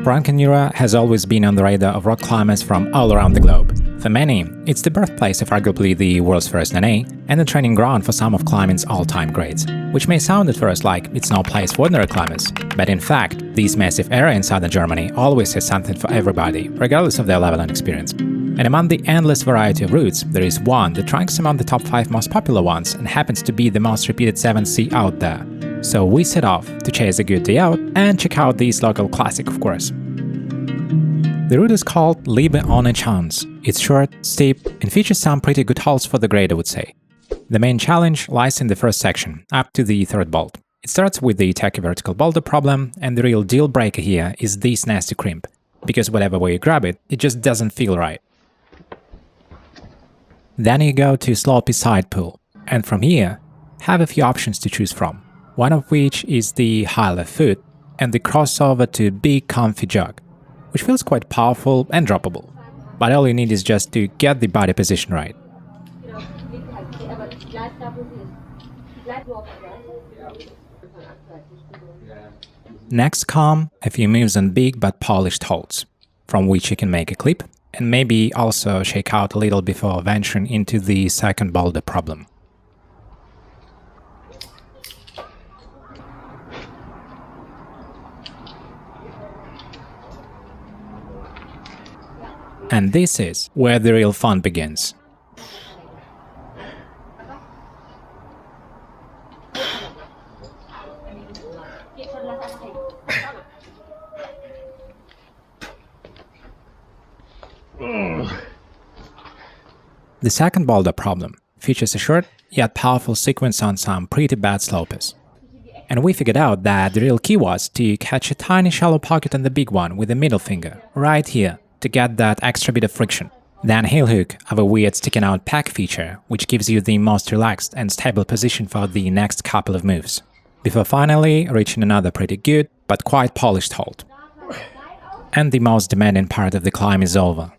Frankenjura has always been on the radar of rock climbers from all around the globe. For many, it's the birthplace of arguably the world's first NA, and the training ground for some of climbing's all-time greats. Which may sound at first like it's no place for ordinary climbers, but in fact, this massive area in southern Germany always has something for everybody, regardless of their level and experience. And among the endless variety of routes, there is one that ranks among the top 5 most popular ones and happens to be the most repeated 7C out there. So we set off to chase a good day out and check out this local classic, of course. The route is called Liebe, Ohne. It's short, steep, and features some pretty good holes for the grade, I would say. The main challenge lies in the first section, up to the third bolt. It starts with the tacky vertical boulder problem, and the real deal breaker here is this nasty crimp, because whatever way you grab it, it just doesn't feel right. Then you go to slopey side pull, and from here, have a few options to choose from, one of which is the high left foot and the crossover to big comfy jog, which feels quite powerful and droppable, but all you need is just to get the body position right. Next come a few moves on big but polished holds, from which you can make a clip, and maybe also shake out a little before venturing into the second boulder problem. And this is where the real fun begins. The second boulder problem features a short yet powerful sequence on some pretty bad slopes. And we figured out that the real key was to catch a tiny shallow pocket on the big one with the middle finger, right here, to get that extra bit of friction. Then heel hook of a weird sticking out pack feature, which gives you the most relaxed and stable position for the next couple of moves, before finally reaching another pretty good but quite polished hold. And the most demanding part of the climb is over.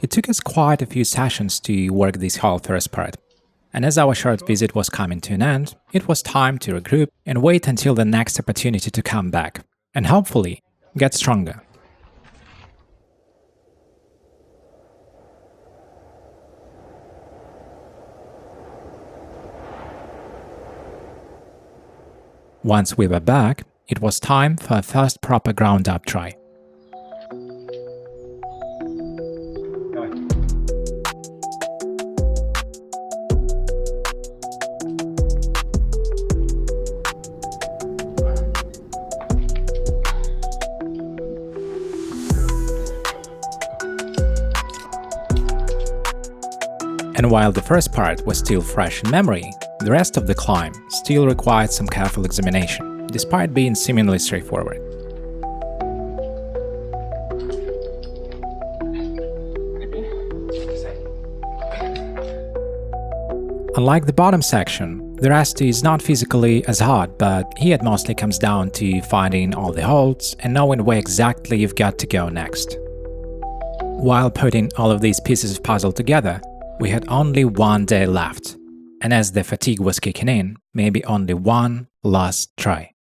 It took us quite a few sessions to work this whole first part, and as our short visit was coming to an end, it was time to regroup and wait until the next opportunity to come back, and hopefully get stronger. Once we were back, it was time for a first proper ground-up try. And while the first part was still fresh in memory, the rest of the climb still required some careful examination, despite being seemingly straightforward. Unlike the bottom section, the rest is not physically as hard, but here it mostly comes down to finding all the holds and knowing where exactly you've got to go next. While putting all of these pieces of puzzle together, we had only one day left, and as the fatigue was kicking in, maybe only one last try.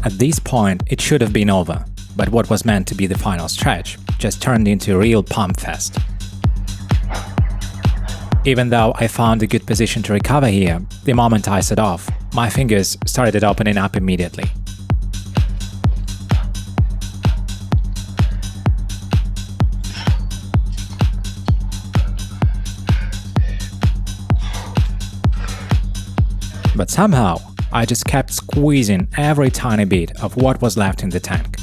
At this point, it should have been over, but what was meant to be the final stretch just turned into a real pump fest. Even though I found a good position to recover here, the moment I set off, my fingers started opening up immediately. But somehow, I just kept squeezing every tiny bit of what was left in the tank.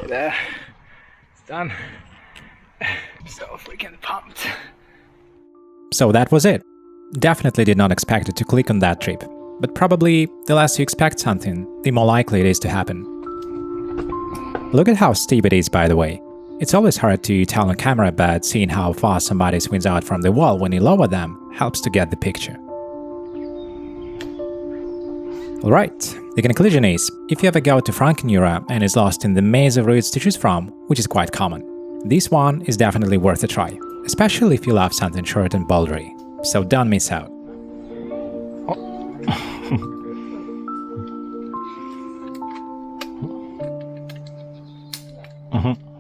There, it's done. So freaking pumped. So that was it. Definitely did not expect it to click on that trip, but probably the less you expect something, the more likely it is to happen. Look at how steep it is, by the way. It's always hard to tell on camera, but seeing how far somebody swings out from the wall when you lower them helps to get the picture. Alright, the conclusion is, if you ever go to Frankenjura and is lost in the maze of routes to choose from, which is quite common, this one is definitely worth a try, especially if you love something short and bouldery, so don't miss out. Mm-hmm.